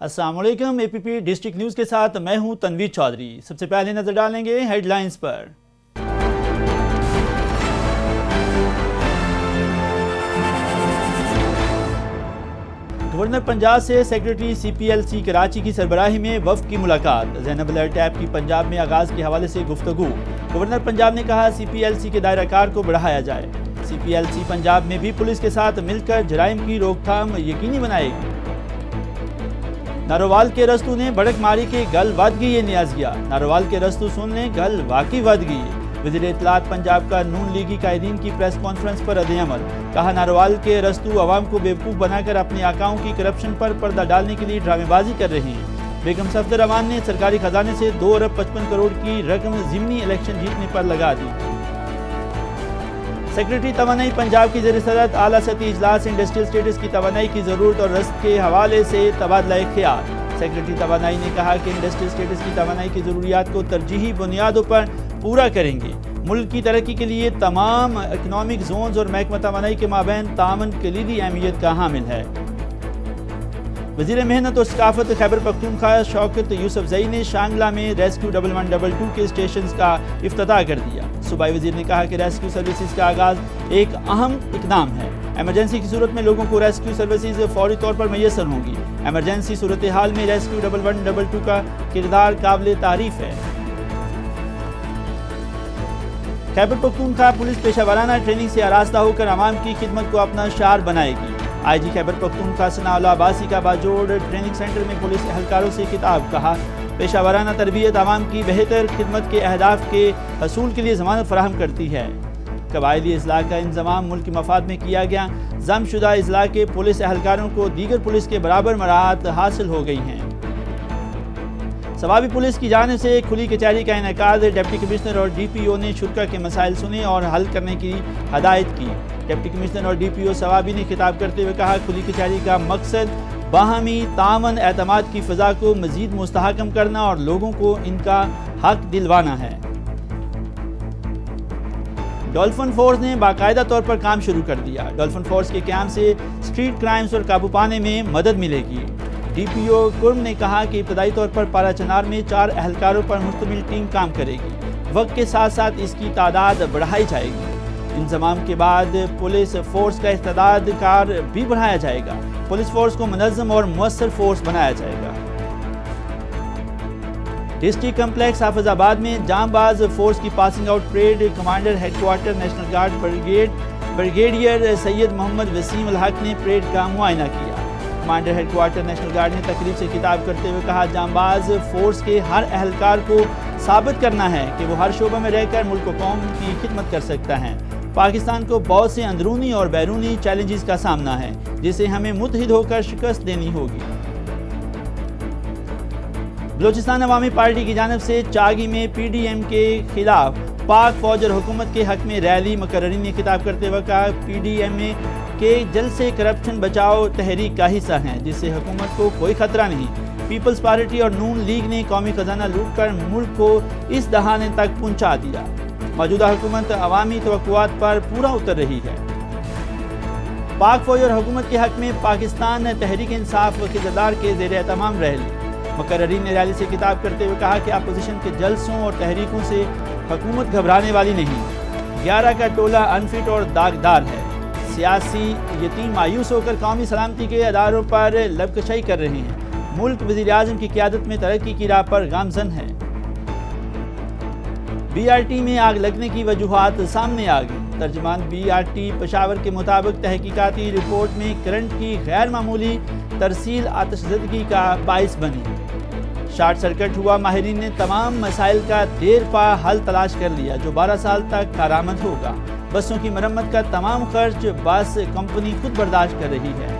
السلام علیکم، اے پی پی district news کے ساتھ میں ہوں تنویر چودھری۔ سب سے پہلے نظر ڈالیں گے ہیڈ لائنز پر۔ گورنر پنجاب سے سیکرٹری سی پی ایل سی کراچی کی سربراہی میں وفد کی ملاقات۔ زینب الرٹ ایپ کی پنجاب میں آغاز کے حوالے سے گفتگو۔ گورنر پنجاب نے کہا سی پی ایل سی کے دائرہ کار کو بڑھایا جائے۔ سی پی ایل سی پنجاب میں بھی پولیس کے ساتھ مل کر جرائم کی روک تھام یقینی بنائے گی۔ ناروال کے رستو نے بڑک ماری کے گل ود گئی نیاز گیا۔ ناروال کے رستو سن لیں گل واقعی ود گئی۔ وزیر اطلاعات پنجاب کا نون لیگی قائدین کی پریس کانفرنس پر رد عمل۔ کہا ناروال کے رستو عوام کو بیوقوف بنا کر اپنے آقاؤں کی کرپشن پر پردہ ڈالنے کے لیے ڈرامے بازی کر رہے ہیں۔ بیگم صفدر امان نے سرکاری خزانے سے 2 ارب 55 کروڑ کی رقم ضمنی الیکشن جیتنے پر لگا دی۔ سیکرٹری توانائی پنجاب کی زیر صدارت اعلیٰ سطحی اجلاس انڈسٹریل اسٹیٹس کی توانائی کی ضرورت اور رسد کے حوالے سے تبادلہ خیال۔ سیکرٹری توانائی نے کہا کہ انڈسٹریل اسٹیٹس کی توانائی کی ضروریات کو ترجیحی بنیادوں پر پورا کریں گے۔ ملک کی ترقی کے لیے تمام اکنامک زونز اور محکمہ توانائی کے مابین تعاون کلیدی اہمیت کا حامل ہے۔ وزیر محنت اور ثقافت خیبر پختونخوا شوکت یوسف زئی نے شانگلہ میں ریسکیو 1112 کے اسٹیشنز کا افتتاح کر دیا۔ صوبائی وزیر نے کہا کہ ریسکیو سروسز کا آغاز ایک اہم اقدام ہے۔ ایمرجنسی کی صورت میں لوگوں کو ریسکیو سروسز فوری طور پر میسر ہوں گی۔ ایمرجنسی صورتحال میں ریسکیو 1112 کا کردار قابل تعریف ہے۔ خیبر پختونخوا پولیس پیشہ ورانہ ٹریننگ سے آراستہ ہو کر عوام کی خدمت کو اپنا شعار بنائے گی۔ آئی جی خیبر پختونخوا ثناء اللہ عباسی کا باجوڑ ٹریننگ سینٹر میں پولیس اہلکاروں سے خطاب۔ کہا پیشہ ورانہ تربیت عوام کی بہتر خدمت کے اہداف کے حصول کے لیے ضمانت فراہم کرتی ہے۔ قبائلی اضلاع کا انضمام ملک کے مفاد میں کیا گیا۔ ضم شدہ اضلاع کے پولیس اہلکاروں کو دیگر پولیس کے برابر مراعات حاصل ہو گئی ہیں۔ ثوابی پولیس کی جانب سے کھلی کچہری کا انعقاد۔ ڈپٹی کمشنر اور ڈی پی او نے شرکا کے مسائل سنے اور حل کرنے کی ہدایت کی۔ ڈپٹی کمشنر اور ڈی پی او ثوابی نے خطاب کرتے ہوئے کہا کھلی کچہری کا مقصد باہمی تعاون اعتماد کی فضا کو مزید مستحکم کرنا اور لوگوں کو ان کا حق دلوانا ہے۔ ڈولفن فورس نے باقاعدہ طور پر کام شروع کر دیا۔ ڈولفن فورس کے قیام سے اسٹریٹ کرائمز اور قابو پانے میں مدد ملے گی۔ ڈی پی او کرم نے کہا کہ ابتدائی طور پر پارا چنار میں 4 اہلکاروں پر مشتمل ٹیم کام کرے گی۔ وقت کے ساتھ ساتھ اس کی تعداد بڑھائی جائے گی۔ انضمام کے بعد پولیس فورس کا استعداد کار بھی بڑھایا جائے گا۔ پولیس فورس کو منظم اور مؤثر فورس بنایا جائے گا۔ ڈسٹرکٹ کمپلیکس حافظ آباد میں جام باز فورس کی passing out parade commander headquarters national guard brigadier Syed Muhammad Waseem Ulhaq نے پریڈ کا معائنہ کیا۔ Commander headquarters national guard نے تقریب سے خطاب کرتے ہوئے کہا جام باز فورس کے ہر اہلکار کو ثابت کرنا ہے کہ وہ ہر شعبہ میں رہ کر ملک و قوم کی خدمت کر سکتا ہے۔ پاکستان کو بہت سے اندرونی اور بیرونی چیلنجز کا سامنا ہے جسے ہمیں متحد ہو کر شکست دینی ہوگی۔ بلوچستان عوامی پارٹی کی جانب سے چاگی میں پی ڈی ایم کے خلاف پاک فوج اور حکومت کے حق میں ریلی۔ مقررین نے خطاب کرتے ہوئے کہا پی ڈی ایم کے جلسے کرپشن بچاؤ تحریک کا حصہ ہیں جس سے حکومت کو کوئی خطرہ نہیں۔ پیپلز پارٹی اور نون لیگ نے قومی خزانہ لوٹ کر ملک کو اس دہانے تک پہنچا دیا۔ موجودہ حکومت عوامی توقعات پر پورا اتر رہی ہے۔ پاک فوج اور حکومت کے حق میں پاکستان تحریک انصاف خزدار کے زیر اہتمام ریلی۔ مقررین نے ریلی سے خطاب کرتے ہوئے کہا کہ اپوزیشن کے جلسوں اور تحریکوں سے حکومت گھبرانے والی نہیں۔ 11 کا ٹولہ انفٹ اور داغدار ہے۔ سیاسی یتیم مایوس ہو کر قومی سلامتی کے اداروں پر لبکشائی کر رہے ہیں۔ ملک وزیر اعظم کی قیادت میں ترقی کی راہ پر گامزن ہے۔ بی آر ٹی میں آگ لگنے کی وجوہات سامنے آ گئی۔ ترجمان بی آر ٹی پشاور کے مطابق تحقیقاتی رپورٹ میں کرنٹ کی غیر معمولی ترسیل آتش زدگی کا باعث بنی۔ شارٹ سرکٹ ہوا۔ ماہرین نے تمام مسائل کا دیر پا حل تلاش کر لیا جو 12 سال تک کارآمد ہوگا۔ بسوں کی مرمت کا تمام خرچ بس کمپنی خود برداشت کر رہی ہے۔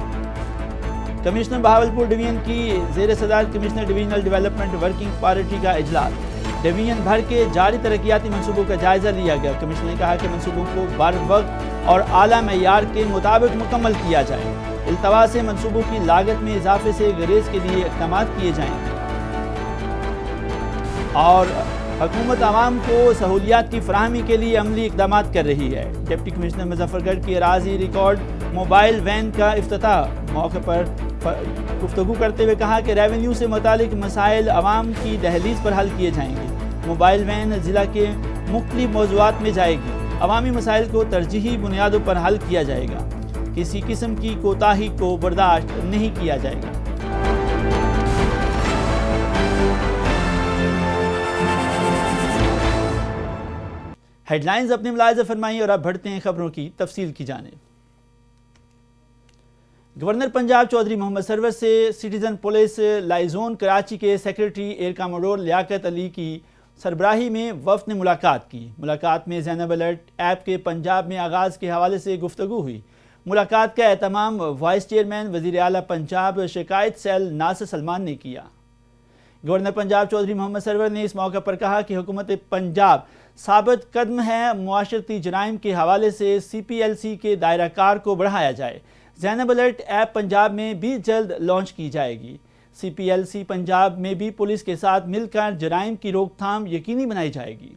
کمشنر بہاولپور ڈویژن کی زیر صدارت commissioner divisional development working party کا اجلاس۔ ڈویژن بھر کے جاری ترقیاتی منصوبوں کا جائزہ لیا گیا۔ کمشنر نے کہا کہ منصوبوں کو بر وقت اور اعلیٰ معیار کے مطابق مکمل کیا جائے۔ التوا سے منصوبوں کی لاگت میں اضافے سے گریز کے لیے اقدامات کیے جائیں اور حکومت عوام کو سہولیات کی فراہمی کے لیے عملی اقدامات کر رہی ہے۔ ڈپٹی کمشنر مظفر گڑھ کی اراضی ریکارڈ موبائل وین کا افتتاح۔ موقع پر گفتگو کرتے ہوئے کہا کہ ریونیو سے متعلق مسائل عوام کی دہلیز پر حل کیے جائیں گے۔ موبائل وین ضلع کے مختلف موضوعات میں جائے گی۔ عوامی مسائل کو ترجیحی بنیادوں پر حل کیا جائے گا۔ کسی قسم کی کوتاہی کو برداشت نہیں کیا جائے گا۔ ہیڈ لائنز اپنے ملاحظہ فرمائیں اور اب بڑھتے ہیں خبروں کی تفصیل کی جانب۔ گورنر پنجاب چودھری محمد سرور سے سٹیزن پولیس لائزون کراچی کے سیکریٹری ایئر کاموڈور لیاقت علی کی سربراہی میں وفد نے ملاقات کی۔ ملاقات میں زینب الرٹ ایپ کے پنجاب میں آغاز کے حوالے سے گفتگو ہوئی۔ ملاقات کا اہتمام وائس چیئرمین وزیر اعلیٰ پنجاب شکایت سیل ناصر سلمان نے کیا۔ گورنر پنجاب چودھری محمد سرور نے اس موقع پر کہا کہ حکومت پنجاب ثابت قدم ہے معاشرتی جرائم کے حوالے سے CPLC کے دائرہ کار کو بڑھایا جائے۔ زینب الرٹ ایپ پنجاب میں بھی جلد لانچ کی جائے گی۔ CPLC پنجاب میں بھی پولیس کے ساتھ مل کر جرائم کی روک تھام یقینی بنائی جائے گی۔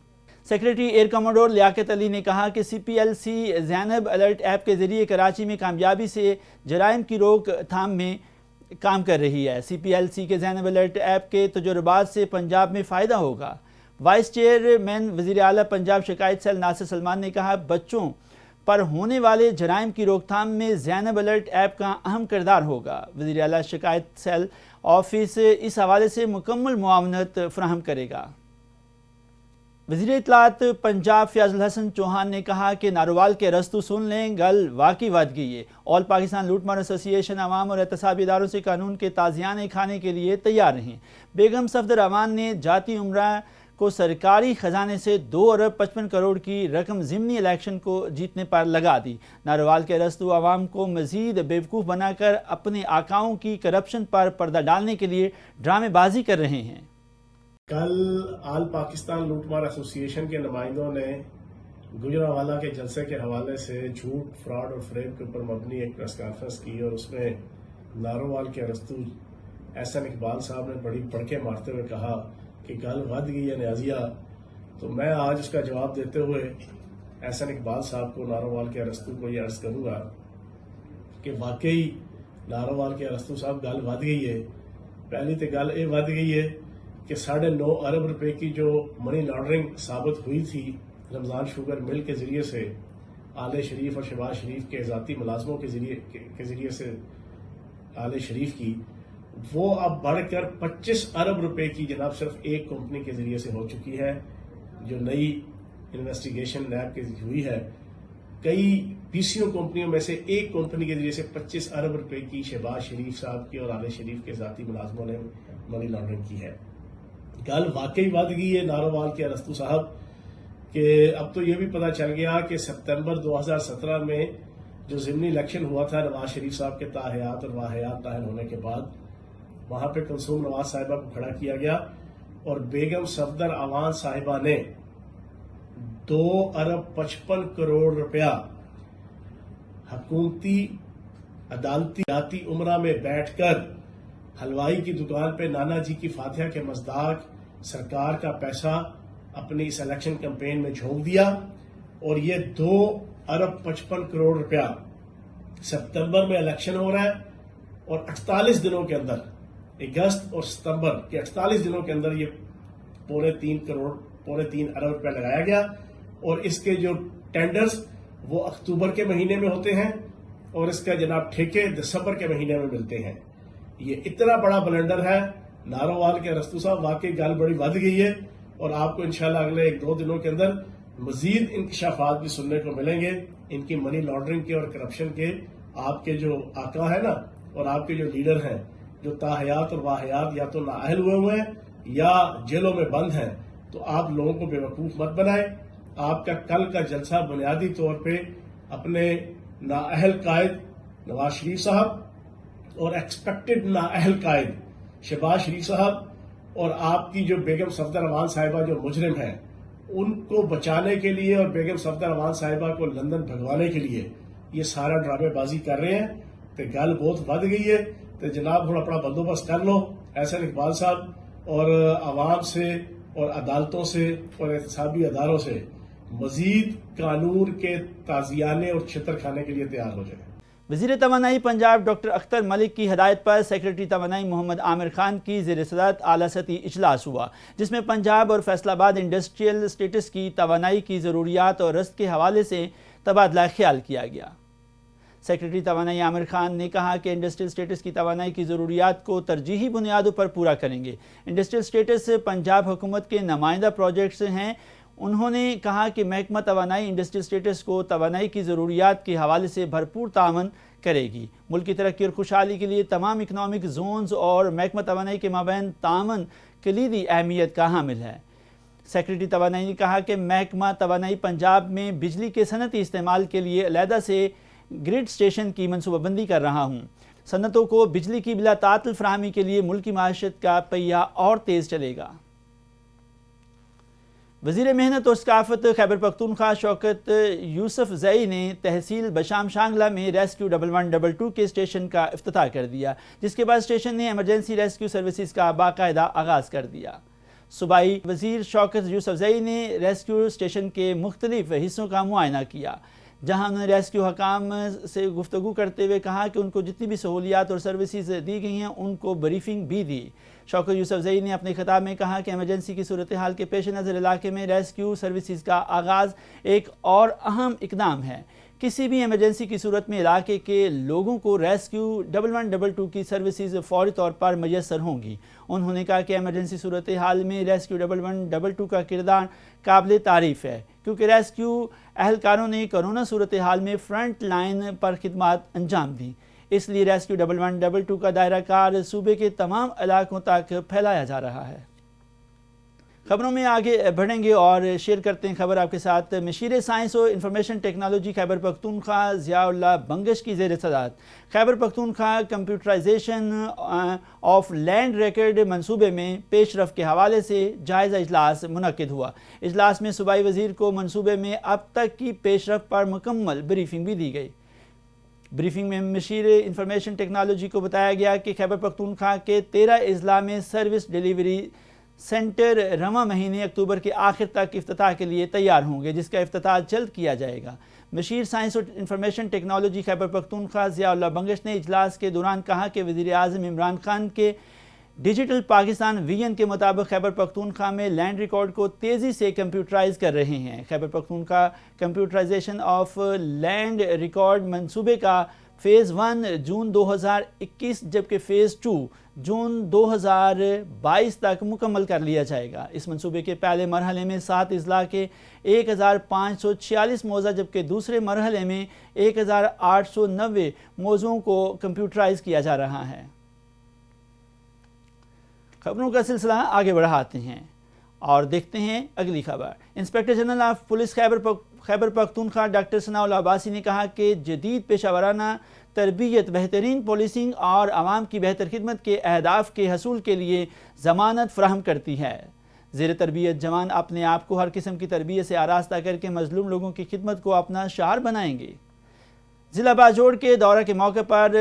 سیکریٹری ایئر کاموڈور لیاقت علی نے کہا کہ CPLC زینب الرٹ ایپ کے ذریعے کراچی میں کامیابی سے جرائم کی روک تھام میں کام کر رہی ہے۔ CPLC کے زینب الرٹ ایپ کے تجربات سے پنجاب میں فائدہ ہوگا۔ وائس چیئرمین وزیر اعلیٰ پنجاب شکایت سیل ناصر سلمان نے کہا بچوں پر ہونے والے جرائم کی روک تھام میں زینب الرٹ ایپ کا اہم کردار ہوگا۔ وزیر اعلیٰ شکایت سیل آفس اس حوالے سے مکمل معاونت فراہم کرے گا۔ وزیر اطلاعات پنجاب فیاض الحسن چوہان نے کہا کہ ناروال کے رستو سن لیں گل واقعی ود گئی ہے۔ آل پاکستان لوٹ مار ایسوسی ایشن عوام اور احتسابی اداروں سے قانون کے تازیانے کھانے کے لیے تیار رہیں۔ بیگم صفدر امان نے جاتی عمرہ کو سرکاری خزانے سے 2 ارب 55 کروڑ کی رقم ضمنی الیکشن کو جیتنے پر لگا دی۔ ناروال کے رستو عوام کو مزید بیوقوف بنا کر اپنے آقاؤں کی کرپشن پر پردہ ڈالنے کے لیے ڈرامے بازی کر رہے ہیں۔ کل آل پاکستان لوٹ مار ایسوسی ایشن کے نمائندوں نے گجرانوالہ کے جلسے کے حوالے سے جھوٹ، فراڈ اور فریب کے اوپر مبنی ایک پریس کانفرنس کی اور اس میں ناروال کے رستو احسن اقبال صاحب نے بڑی پڑکے مارتے ہوئے کہا کہ گل ود گئی ہے نیازیہ۔ تو میں آج اس کا جواب دیتے ہوئے احسن اقبال صاحب کو، ناروال کے ارسطو کو یہ عرض کروں گا کہ واقعی ناروال کے ارسطو صاحب گل ود گئی ہے۔ پہلی تو گل یہ ود گئی ہے کہ 9.5 ارب روپے کی جو منی لانڈرنگ ثابت ہوئی تھی رمضان شوگر مل کے ذریعے سے آل شریف اور شہباز شریف کے ذاتی ملازموں کے ذریعے سے آل شریف کی، وہ اب بڑھ کر 25 ارب روپے کی جناب صرف ایک کمپنی کے ذریعے سے ہو چکی ہے، جو نئی انویسٹیگیشن نیب کی ہوئی ہے۔ کئی PCO کمپنیوں میں سے ایک کمپنی کے ذریعے سے 25 ارب روپے کی شہباز شریف صاحب کی اور آل شریف کے ذاتی ملازموں نے منی لانڈرنگ کی ہے۔ گل واقعی ود گئی ہے ناروال کے ارسطو صاحب کہ اب تو یہ بھی پتہ چل گیا کہ ستمبر 2017 میں جو ضمنی الیکشن ہوا تھا نواز شریف صاحب کے تاحیات اور واحیات نائل ہونے کے بعد، وہاں پہ کلثوم نواز صاحبہ کو کھڑا کیا گیا اور بیگم صفدر امان صاحبہ نے 2 ارب 55 کروڑ روپیہ حکومتی عدالتی جاتی عمرہ میں بیٹھ کر حلوائی کی دکان پہ نانا جی کی فاتحہ کے مصداق سرکار کا پیسہ اپنی اس الیکشن کمپین میں جھونک دیا، اور یہ 2 ارب 55 کروڑ روپیہ ستمبر میں الیکشن ہو رہا ہے اور 48 دنوں کے اندر، اگست اور ستمبر کے 48 دنوں کے اندر یہ 3.25 ارب روپیہ لگایا گیا، اور اس کے جو ٹینڈرز وہ اکتوبر کے مہینے میں ہوتے ہیں اور اس کا جناب ٹھیکے دسمبر کے مہینے میں ملتے ہیں۔ یہ اتنا بڑا بلنڈر ہے ناروال کے ارسطو صاحب، واقعی گل بڑی ود گئی ہے، اور آپ کو انشاءاللہ اگلے 1-2 دنوں کے اندر مزید انکشافات بھی سننے کو ملیں گے ان کی منی لانڈرنگ کے اور کرپشن کے۔ آپ کے جو آقا ہے نا اور آپ کے جو لیڈر ہیں جو تاحیات اور واحیات یا تو نااہل ہوئے ہیں یا جیلوں میں بند ہیں، تو آپ لوگوں کو بیوقوف مت بنائیں۔ آپ کا کل کا جلسہ بنیادی طور پہ اپنے نااہل قائد نواز شریف صاحب اور ایکسپیکٹڈ نااہل قائد شہباز شریف صاحب اور آپ کی جو بیگم صفدر امان صاحبہ جو مجرم ہیں ان کو بچانے کے لیے اور بیگم صفدر امان صاحبہ کو لندن بھگوانے کے لیے یہ سارا ڈرامے بازی کر رہے ہیں۔ تو گل بہت ود گئی ہے، تو جناب تھوڑا اپنا بندوبست کر لو احسن اقبال صاحب، اور عوام سے اور عدالتوں سے اور احتسابی اداروں سے مزید قانون کے تازیانے اور چھتر کھانے کے لیے تیار ہو جائے۔ وزیر توانائی پنجاب ڈاکٹر اختر ملک کی ہدایت پر سیکریٹری توانائی محمد عامر خان کی زیر صدارت اعلیٰ سطحی اجلاس ہوا، جس میں پنجاب اور فیصل آباد انڈسٹریل اسٹیٹس کی توانائی کی ضروریات اور رسد کے حوالے سے تبادلہ خیال کیا گیا۔ سیکریٹری توانائی عامر خان نے کہا کہ انڈسٹریل اسٹیٹس کی توانائی کی ضروریات کو ترجیحی بنیادوں پر پورا کریں گے۔ انڈسٹریل اسٹیٹس پنجاب حکومت کے نمائندہ پروجیکٹس ہیں۔ انہوں نے کہا کہ محکمہ توانائی انڈسٹریل اسٹیٹس کو توانائی کی ضروریات کے حوالے سے بھرپور تعاون کرے گی۔ ملک کی ترقی اور خوشحالی کے لیے تمام اکنامک زونز اور محکمہ توانائی کے مابین تعاون کلیدی اہمیت کا حامل ہے۔ سیکریٹری توانائی نے کہا کہ محکمہ توانائی پنجاب میں بجلی کے صنعتی استعمال کے لیے علیحدہ سے گرڈ اسٹیشن کی منصوبہ بندی کر رہا ہوں۔ صنعتوں کو بجلی کی بلا تعطل فراہمی کے لیے ملکی معیشت کا پہیہ اور تیز چلے گا۔ وزیر محنت اور ثقافت خیبر پختونخوا شوکت یوسف زئی نے تحصیل بشام شانگلہ میں ریسکیو 1112 کے اسٹیشن کا افتتاح کر دیا، جس کے بعد اسٹیشن نے ایمرجنسی ریسکیو سروسز کا باقاعدہ آغاز کر دیا۔ صوبائی وزیر شوکت یوسف زئی نے ریسکیو اسٹیشن کے مختلف حصوں کا معائنہ کیا، جہاں انہوں نے ریسکیو حکام سے گفتگو کرتے ہوئے کہا کہ ان کو جتنی بھی سہولیات اور سروسز دی گئی ہیں ان کو بریفنگ بھی دی۔ شوکت یوسف زئی نے اپنے خطاب میں کہا کہ ایمرجنسی کی صورتحال کے پیش نظر علاقے میں ریسکیو سروسز کا آغاز ایک اور اہم اقدام ہے۔ کسی بھی ایمرجنسی کی صورت میں علاقے کے لوگوں کو ریسکیو 1112 کی سروسز فوری طور پر میسر ہوں گی۔ انہوں نے کہا کہ ایمرجنسی صورتحال میں ریسکیو 1112 کا کردار قابل تعریف ہے، کیونکہ ریسکیو اہلکاروں نے کرونا صورتحال میں فرنٹ لائن پر خدمات انجام دیں۔ اس لیے ریسکیو 1112 کا دائرہ کار صوبے کے تمام علاقوں تک پھیلایا جا رہا ہے۔ خبروں میں آگے بڑھیں گے اور شیئر کرتے ہیں خبر آپ کے ساتھ۔ مشیر سائنس و information technology Khyber Pakhtunkhwa Ziaullah Bangash کی زیر صدارت Khyber Pakhtunkhwa computerization of land record منصوبے میں پیش رفت کے حوالے سے جائزہ اجلاس منعقد ہوا۔ اجلاس میں صوبائی وزیر کو منصوبے میں اب تک کی پیش رفت پر مکمل بریفنگ بھی دی گئی۔ بریفنگ میں مشیر انفارمیشن ٹیکنالوجی کو بتایا گیا کہ خیبر پختونخوا کے 13 اضلاع میں سروس ڈیلیوری سینٹر رواں مہینے اکتوبر کے آخر تک افتتاح کے لیے تیار ہوں گے، جس کا افتتاح جلد کیا جائے گا۔ مشیر سائنس اور information technology Khyber Pakhtunkhwa Ziaullah Bangash نے اجلاس کے دوران کہا کہ وزیر اعظم عمران خان کے ڈیجیٹل پاکستان ویژن کے مطابق خیبر پختونخوا میں لینڈ ریکارڈ کو تیزی سے کمپیوٹرائز کر رہے ہیں۔ Khyber Pakhtunkhwa computerization of land record منصوبے کا فیز 1 جون 2021 جبکہ فیز 2 جون 2022 تک مکمل کر لیا جائے گا۔ اس منصوبے کے پہلے مرحلے میں 7 اضلاع کے 1546 موضوع جبکہ دوسرے مرحلے میں 1890 موضوعوں کو کمپیوٹرائز کیا جا رہا ہے۔ خبروں کا سلسلہ آگے بڑھاتے ہیں اور دیکھتے ہیں اگلی خبر۔ Inspector general of police Khyber Pakhtunkhwa doctor Sanaullah Abbasi نے کہا کہ جدید پیشہ ورانہ تربیت بہترین پولیسنگ اور عوام کی بہتر خدمت کے اہداف کے حصول کے لیے ضمانت فراہم کرتی ہے۔ زیر تربیت جوان اپنے آپ کو ہر قسم کی تربیت سے آراستہ کر کے مظلوم لوگوں کی خدمت کو اپنا شعار بنائیں گے۔ ضلع باجوڑ کے دورہ کے موقع پر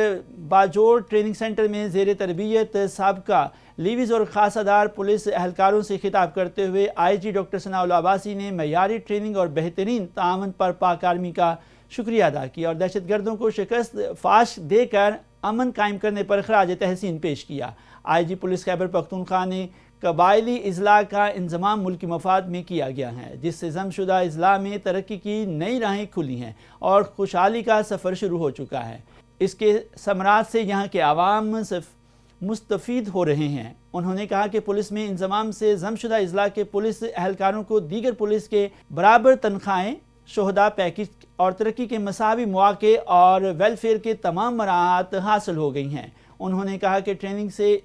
باجوڑ ٹریننگ سینٹر میں زیر تربیت سابقہ لیویز اور خاصہ دار پولیس اہلکاروں سے خطاب کرتے ہوئے آئی جی ڈاکٹر ثناء اللہ عباسی نے معیاری ٹریننگ اور بہترین تعاون پر پاک آرمی کا شکریہ ادا کیا اور دہشت گردوں کو شکست فاش دے کر امن قائم کرنے پر خراج تحسین پیش کیا۔ آئی جی پولیس خیبر پختونخوا نے قبائلی اضلاع کا انضمام ملکی مفاد میں کیا گیا ہے، جس سے ضم شدہ اضلاع میں ترقی کی نئی راہیں کھلی ہیں اور خوشحالی کا سفر شروع ہو چکا ہے۔ اس کے ثمرات سے یہاں کے عوام مستفید ہو رہے ہیں۔ انہوں نے کہا کہ پولیس میں انضمام سے ضم شدہ اضلاع کے پولیس اہلکاروں کو دیگر پولیس کے برابر تنخواہیں، شہداء پیکج اور ترقی کے مساوی مواقع اور ویلفیئر کے تمام مراعات حاصل ہو گئی ہیں۔ انہوں نے کہا کہ ٹریننگ سے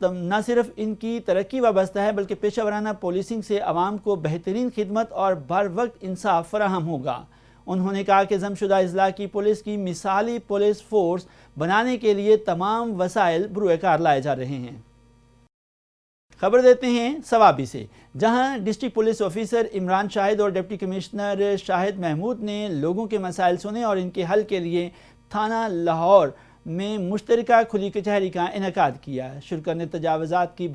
نہ صرف ان کی ترقی وابستہ ہے بلکہ پیشہ ورانہ پولیسنگ سے عوام کو بہترین خدمت اور بر وقت انصاف فراہم ہوگا۔ انہوں نے کہا کہ ضم شدہ اضلاع کی پولیس کی مثالی پولیس فورس بنانے کے لیے تمام وسائل بروئے کار لائے جا رہے ہیں۔ خبر دیتے ہیں سوابی سے، جہاں ڈسٹرکٹ پولیس آفیسر عمران شاہد اور ڈپٹی کمشنر شاہد محمود نے لوگوں کے مسائل سنے اور ان کے حل کے لیے تھانہ لاہور میں مشترکہ کھلی کچہری کا انعقاد کیا۔ شرکا نے تجاوزات کی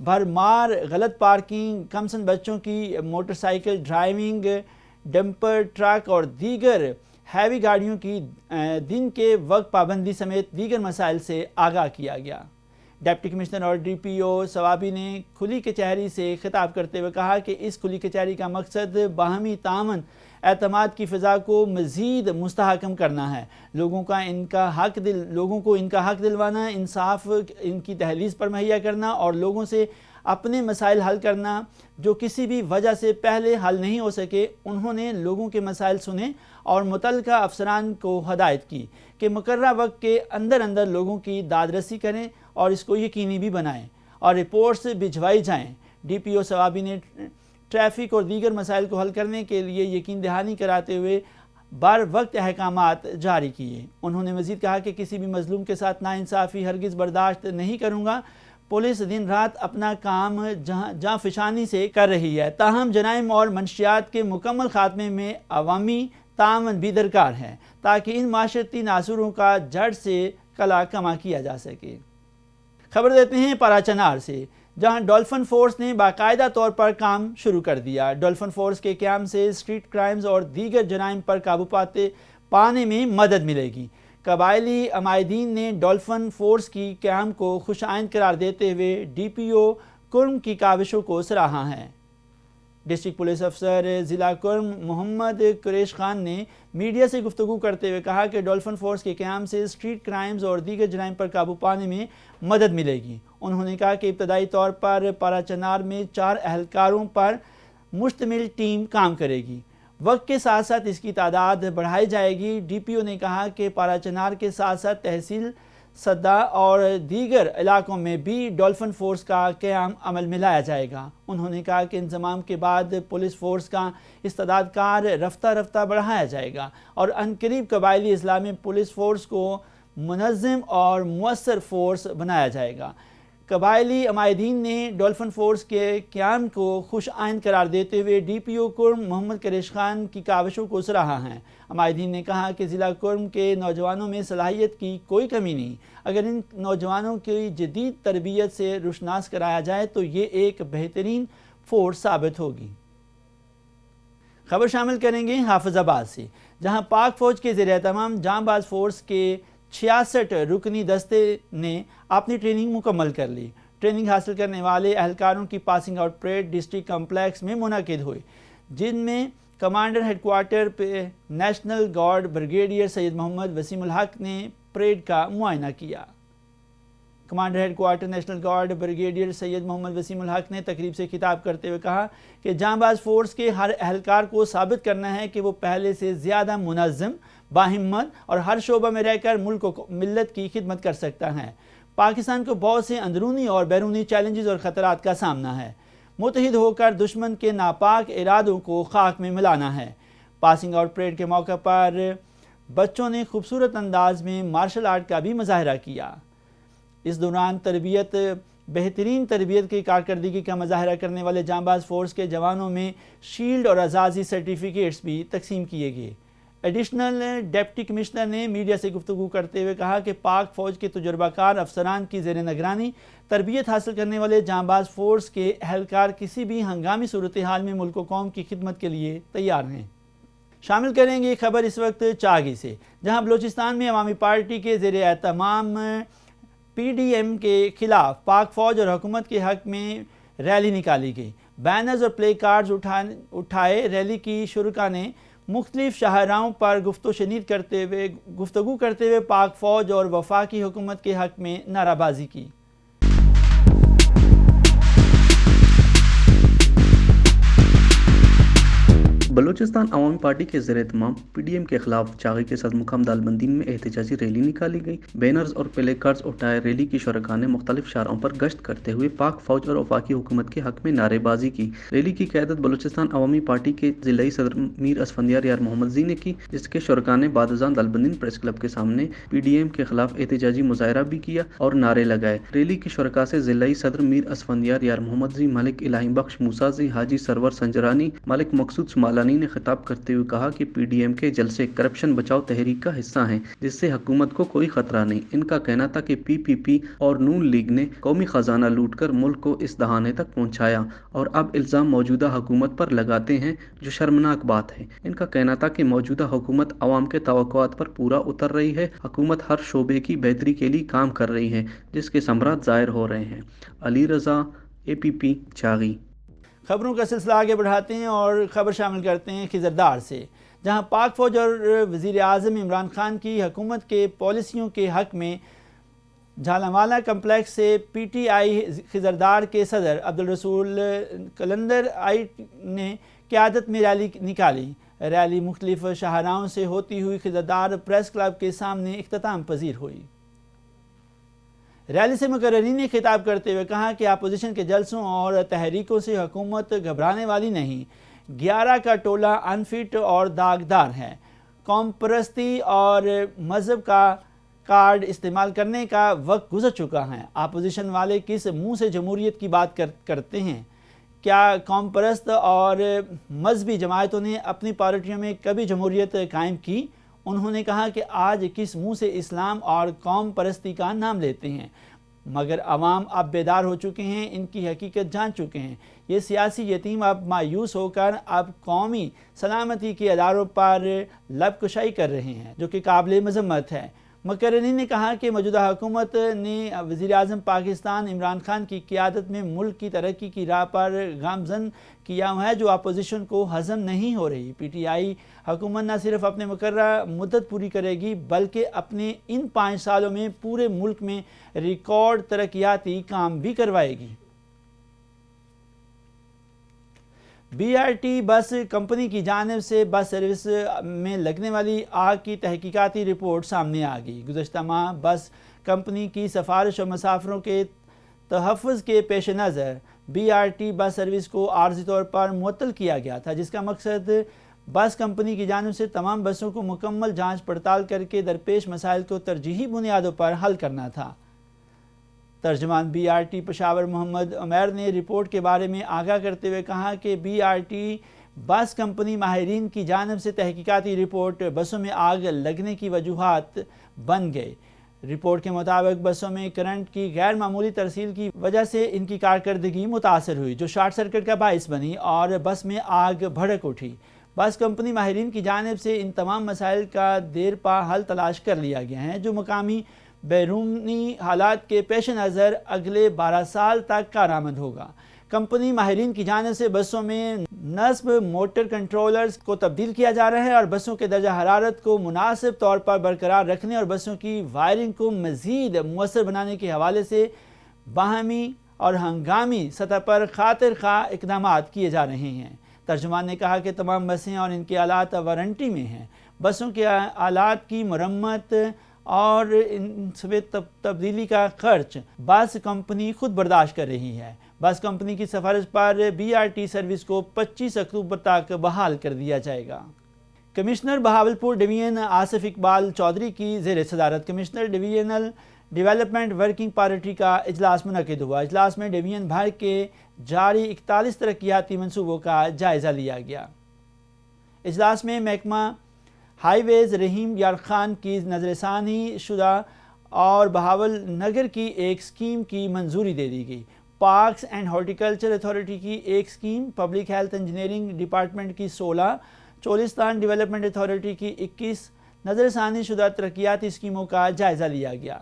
بھرمار، غلط پارکنگ، کمسن بچوں کی motorcycle driving, dumper truck اور دیگر ہیوی گاڑیوں کی دن کے وقت پابندی سمیت دیگر مسائل سے آگاہ کیا گیا۔ ڈپٹی کمشنر اور ڈی پی او ثوابی نے کھلی کچہری سے خطاب کرتے ہوئے کہا کہ اس کھلی کچہری کا مقصد باہمی تعاون اعتماد کی فضا کو مزید مستحکم کرنا ہے، لوگوں کو ان کا حق دلوانا، انصاف ان کی دہلیز پر مہیا کرنا اور لوگوں سے اپنے مسائل حل کرنا جو کسی بھی وجہ سے پہلے حل نہیں ہو سکے۔ انہوں نے لوگوں کے مسائل سنے اور متعلقہ افسران کو ہدایت کی کہ مقررہ وقت کے اندر لوگوں کی داد رسی کریں اور اس کو یقینی بھی بنائیں اور رپورٹس بھجوائی جائیں۔ ڈی پی او ثوابی نے ٹریفک اور دیگر مسائل کو حل کرنے کے لیے یقین دہانی کراتے ہوئے بر وقت احکامات جاری کیے۔ انہوں نے مزید کہا کہ کسی بھی مظلوم کے ساتھ ناانصافی ہرگز برداشت نہیں کروں گا۔ پولیس دن رات اپنا کام جاں فشانی سے کر رہی ہے، تاہم جرائم اور منشیات کے مکمل خاتمے میں عوامی تعاون بھی درکار ہے تاکہ ان معاشرتی ناصروں کا جڑ سے کلا کما کیا جا سکے۔ خبر دیتے ہیں پاراچنار سے، جہاں ڈولفن فورس نے باقاعدہ طور پر کام شروع کر دیا۔ ڈولفن فورس کے قیام سے اسٹریٹ کرائمز اور دیگر جرائم پر قابو پانے میں مدد ملے گی۔ قبائلی عمائدین نے ڈولفن فورس کی قیام کو خوش آئند قرار دیتے ہوئے ڈی پی او کرم کی کاوشوں کو سراہا ہے۔ ڈسٹرکٹ پولیس افسر ضلع کرم محمد قریش خان نے میڈیا سے گفتگو کرتے ہوئے کہا کہ ڈولفن فورس کے قیام سے اسٹریٹ کرائمز اور دیگر جرائم پر قابو پانے میں مدد ملے گی۔ انہوں نے کہا کہ ابتدائی طور پر پاراچنار میں 4 اہلکاروں پر مشتمل ٹیم کام کرے گی، وقت کے ساتھ ساتھ اس کی تعداد بڑھائی جائے گی۔ ڈی پی او نے کہا کہ پاراچنار کے ساتھ ساتھ تحصیل صدا اور دیگر علاقوں میں بھی ڈولفن فورس کا قیام عمل میں لایا جائے گا۔ انہوں نے کہا کہ انضمام کے بعد پولیس فورس کا استعداد کار رفتہ رفتہ بڑھایا جائے گا اور عنقریب قبائلی اضلاع میں پولیس فورس کو منظم اور مؤثر فورس بنایا جائے گا۔ قبائلی عمائدین نے ڈولفن فورس کے قیام کو خوش آئند قرار دیتے ہوئے ڈی پی او کرم محمد قریش خان کی کاوشوں کو سراہا ہے۔ عمائدین نے کہا کہ ضلع کرم کے نوجوانوں میں صلاحیت کی کوئی کمی نہیں، اگر ان نوجوانوں کی جدید تربیت سے روشناس کرایا جائے تو یہ ایک بہترین فورس ثابت ہوگی۔ خبر شامل کریں گے حافظ آباد سے، جہاں پاک فوج کے زیر اہتمام جاں باز فورس کے 66 رکنی دستے نے اپنی ٹریننگ مکمل کر لی۔ ٹریننگ حاصل کرنے والے اہلکاروں کی passing out parade district complex میں منعقد ہوئی، جن میں commander headquarters national guard brigadier Syed Muhammad Waseem Ulhaq نے پریڈ کا معائنہ کیا۔ Commander headquarters national guard brigadier Syed Muhammad Waseem Ulhaq نے تقریب سے خطاب کرتے ہوئے کہا کہ جاں باز فورس کے ہر اہلکار کو ثابت کرنا ہے کہ وہ پہلے سے زیادہ منظم، باہمت اور ہر شعبہ میں رہ کر ملک و ملت کی خدمت کر سکتا ہے۔ پاکستان کو بہت سے اندرونی اور بیرونی چیلنجز اور خطرات کا سامنا ہے، متحد ہو کر دشمن کے ناپاک ارادوں کو خاک میں ملانا ہے۔ پاسنگ آؤٹ پریڈ کے موقع پر بچوں نے خوبصورت انداز میں مارشل آرٹ کا بھی مظاہرہ کیا۔ اس دوران بہترین تربیت کی کارکردگی کا مظاہرہ کرنے والے جاں باز فورس کے جوانوں میں شیلڈ اور اعزازی سرٹیفکیٹس بھی تقسیم کیے گئے۔ ایڈیشنل ڈپٹی کمشنر نے میڈیا سے گفتگو کرتے ہوئے کہا کہ پاک فوج کے تجربہ کار افسران کی زیر نگرانی تربیت حاصل کرنے والے جاں باز فورس کے اہلکار کسی بھی ہنگامی صورتحال میں ملک و قوم کی خدمت کے لیے تیار ہیں۔ شامل کریں گے خبر اس وقت چاگی سے، جہاں بلوچستان میں عوامی پارٹی کے زیر اہتمام پی ڈی ایم کے خلاف پاک فوج اور حکومت کے حق میں ریلی نکالی گئی۔ بینرز اور پلے کارڈز اٹھائے ریلی کی شرکاء نے مختلف شاہراہوں پر گفتگو کرتے ہوئے پاک فوج اور وفاقی حکومت کے حق میں نعرہ بازی کی۔ بلوچستان عوامی پارٹی کے زیر اہتمام پی ڈی ایم کے خلاف چاغی کے ساتھ مقام دالبندین میں احتجاجی ریلی نکالی گئی۔ بینرز اور پلے کارڈز اٹھائے ریلی کی شرکاء نے مختلف شاہراہوں پر گشت کرتے ہوئے پاک فوج اور وفاقی حکومت کے حق میں نعرے بازی کی۔ ریلی کی قیادت بلوچستان عوامی پارٹی کے ضلعی صدر میر اسفندیار یار محمد زی نے کی، جس کے شرکاء نے بعد ازاں دالبندین پریس کلب کے سامنے پی ڈی ایم کے خلاف احتجاجی مظاہرہ بھی کیا اور نعرے لگائے۔ ریلی کی شرکاء سے ضلعی صدر میر اسفندیار یار محمد زی، ملک الہی بخش موسیٰ زی، حاجی سرور سنجرانی، ملک مقصود شمالہ گیلانی نے خطاب کرتے ہوئے کہا کہ PDM کے جلسے کرپشن بچاؤ تحریک کا حصہ ہیں جس سے حکومت کو کوئی خطرہ نہیں۔ ان کا کہنا تھا کہ PPP اور نون لیگ نے قومی خزانہ لوٹ کر ملک کو اس دہانے تک پہنچایا اور اب الزام موجودہ حکومت پر لگاتے ہیں جو شرمناک بات ہے۔ ان کا کہنا تھا کہ موجودہ حکومت عوام کے توقعات پر پورا اتر رہی ہے، حکومت ہر شعبے کی بہتری کے لیے کام کر رہی ہے جس کے ثمرات ظاہر ہو رہے ہیں۔ علی رضا، APP چاغی۔ خبروں کا سلسلہ آگے بڑھاتے ہیں اور خبر شامل کرتے ہیں خضردار سے، جہاں پاک فوج اور وزیر اعظم عمران خان کی حکومت کے پالیسیوں کے حق میں جھالانوالا کمپلیکس سے PTI خضردار کے صدر عبدالرسول قلندر نے قیادت میں ریلی نکالی۔ ریلی مختلف شاہراہوں سے ہوتی ہوئی خضردار پریس کلب کے سامنے اختتام پذیر ہوئی۔ ریلی سے مقررین نے خطاب کرتے ہوئے کہا کہ اپوزیشن کے جلسوں اور تحریکوں سے حکومت گھبرانے والی نہیں، 11 کا ٹولہ انفٹ اور داغدار ہے، قوم پرستی اور مذہب کا کارڈ استعمال کرنے کا وقت گزر چکا ہے۔ اپوزیشن والے کس منہ سے جمہوریت کی بات کرتے ہیں؟ کیا قوم پرست اور مذہبی جماعتوں نے اپنی پارٹیوں میں کبھی جمہوریت قائم کی؟ انہوں نے کہا کہ آج کس منہ سے اسلام اور قوم پرستی کا نام لیتے ہیں، مگر عوام اب بیدار ہو چکے ہیں، ان کی حقیقت جان چکے ہیں۔ یہ سیاسی یتیم اب مایوس ہو کر اب قومی سلامتی کے اداروں پر لب کشائی کر رہے ہیں، جو کہ قابل مذمت ہے۔ مقررین نے کہا کہ موجودہ حکومت نے وزیر اعظم پاکستان عمران خان کی قیادت میں ملک کی ترقی کی راہ پر گامزن کیا ہے جو اپوزیشن کو ہضم نہیں ہو رہی۔ PTI حکومت نہ صرف اپنے مقررہ مدت پوری کرے گی بلکہ اپنے ان 5 سالوں میں پورے ملک میں ریکارڈ ترقیاتی کام بھی کروائے گی۔ BRT بس کمپنی کی جانب سے بس سروس میں لگنے والی آگ کی تحقیقاتی رپورٹ سامنے آ گئی۔ گزشتہ ماہ بس کمپنی کی سفارش اور مسافروں کے تحفظ کے پیش نظر BRT بس سروس کو عارضی طور پر معطل کیا گیا تھا، جس کا مقصد بس کمپنی کی جانب سے تمام بسوں کو مکمل جانچ پڑتال کر کے درپیش مسائل کو ترجیحی بنیادوں پر حل کرنا تھا۔ ترجمان BRT پشاور محمد عمیر نے رپورٹ کے بارے میں آگاہ کرتے ہوئے کہا کہ BRT بس کمپنی ماہرین کی جانب سے تحقیقاتی رپورٹ بسوں میں آگ لگنے کی وجوہات بن گئے۔ رپورٹ کے مطابق بسوں میں کرنٹ کی غیر معمولی ترسیل کی وجہ سے ان کی کارکردگی متاثر ہوئی، جو شارٹ سرکٹ کا باعث بنی اور بس میں آگ بھڑک اٹھی۔ بس کمپنی ماہرین کی جانب سے ان تمام مسائل کا دیر پا حل تلاش کر لیا گیا ہے، جو مقامی بیرونی حالات کے پیش نظر اگلے 12 سال تک کارآمد ہوگا۔ کمپنی ماہرین کی جانب سے بسوں میں نصب موٹر کنٹرولرز کو تبدیل کیا جا رہا ہے اور بسوں کے درجہ حرارت کو مناسب طور پر برقرار رکھنے اور بسوں کی وائرنگ کو مزید مؤثر بنانے کے حوالے سے باہمی اور ہنگامی سطح پر خاطر خواہ اقدامات کیے جا رہے ہیں۔ ترجمان نے کہا کہ تمام بسیں اور ان کے آلات وارنٹی میں ہیں۔ بسوں کے آلات کی مرمت اور ان سب تبدیلی کا خرچ بس کمپنی خود برداشت کر رہی ہے۔ بس کمپنی کی سفارش پر BRT سروس کو 25 اکتوبر تک بحال کر دیا جائے گا۔ کمشنر بہاولپور ڈویژن آصف اقبال چودھری کی زیر صدارت commissioner divisional development working party کا اجلاس منعقد ہوا۔ اجلاس میں ڈویژن بھر کے جاری 41 ترقیاتی منصوبوں کا جائزہ لیا گیا۔ اجلاس میں محکمہ ہائی ویز رحیم یار خان کی نظر ثانی شدہ اور بہاول نگر کی ایک اسکیم کی منظوری دے دی گئی۔ پارکس اینڈ ہارٹیکلچر اتھارٹی کی ایک scheme, public health engineering department کی 16، چولستان ڈیولپمنٹ اتھارٹی کی 21 نظر ثانی شدہ ترقیاتی اسکیموں کا جائزہ لیا گیا۔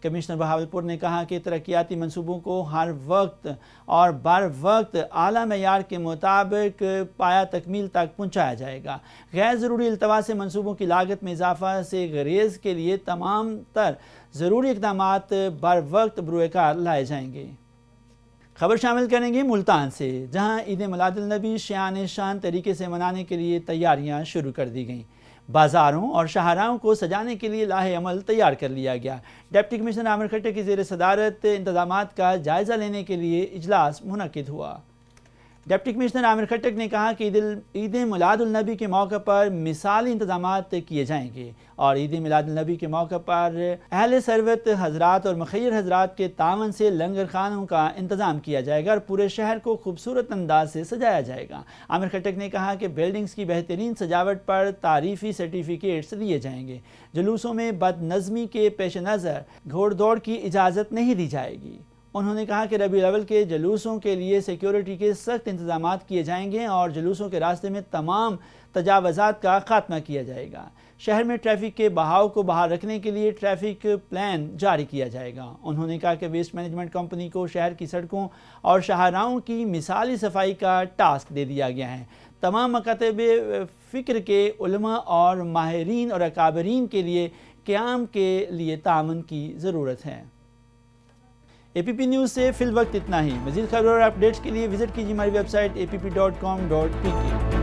کمشنر بہاولپور نے کہا کہ ترقیاتی منصوبوں کو ہر وقت اور بر وقت اعلیٰ معیار کے مطابق پایہ تکمیل تک پہنچایا جائے گا۔ غیر ضروری التوا سے منصوبوں کی لاگت میں اضافہ سے گریز کے لیے تمام تر ضروری اقدامات بر وقت بروئے کار لائے جائیں گے۔ خبر شامل کریں گے ملتان سے، جہاں عید میلاد النبی شان شان طریقے سے منانے کے لیے تیاریاں شروع کر دی گئیں۔ بازاروں اور شاہراہوں کو سجانے کے لیے لاہ عمل تیار کر لیا گیا۔ ڈپٹی کمشنر عامر کھٹر کی زیر صدارت انتظامات کا جائزہ لینے کے لیے اجلاس منعقد ہوا۔ ڈپٹی کمشنر عامر خٹک نے کہا کہ عید میلاد النبی کے موقع پر مثالی انتظامات کیے جائیں گے اور عید میلاد النبی کے موقع پر اہل ثروت حضرات اور مخیر حضرات کے تعاون سے لنگر خانوں کا انتظام کیا جائے گا اور پورے شہر کو خوبصورت انداز سے سجایا جائے گا۔ عامر خٹک نے کہا کہ بلڈنگز کی بہترین سجاوٹ پر تعریفی سرٹیفکیٹس دیے جائیں گے۔ جلوسوں میں بد نظمی کے پیش نظر گھوڑ دوڑ کی اجازت نہیں دی جائے گی۔ انہوں نے کہا کہ ربیع الاول کے جلوسوں کے لیے سیکیورٹی کے سخت انتظامات کیے جائیں گے اور جلوسوں کے راستے میں تمام تجاوزات کا خاتمہ کیا جائے گا۔ شہر میں ٹریفک کے بہاؤ کو بحال رکھنے کے لیے ٹریفک پلان جاری کیا جائے گا۔ انہوں نے کہا کہ ویسٹ مینجمنٹ کمپنی کو شہر کی سڑکوں اور شاہراہوں کی مثالی صفائی کا ٹاسک دے دیا گیا ہے۔ تمام مکاتب فکر کے علماء اور ماہرین اور اکابرین کے لیے قیام کے لیے تعاون کی ضرورت ہے۔ اے پی پی نیوز سے فی الوقت اتنا ہی۔ مزید خبروں اور اپڈیٹس کے لیے وزٹ کیجیے ہماری ویب سائٹ app.com.pk۔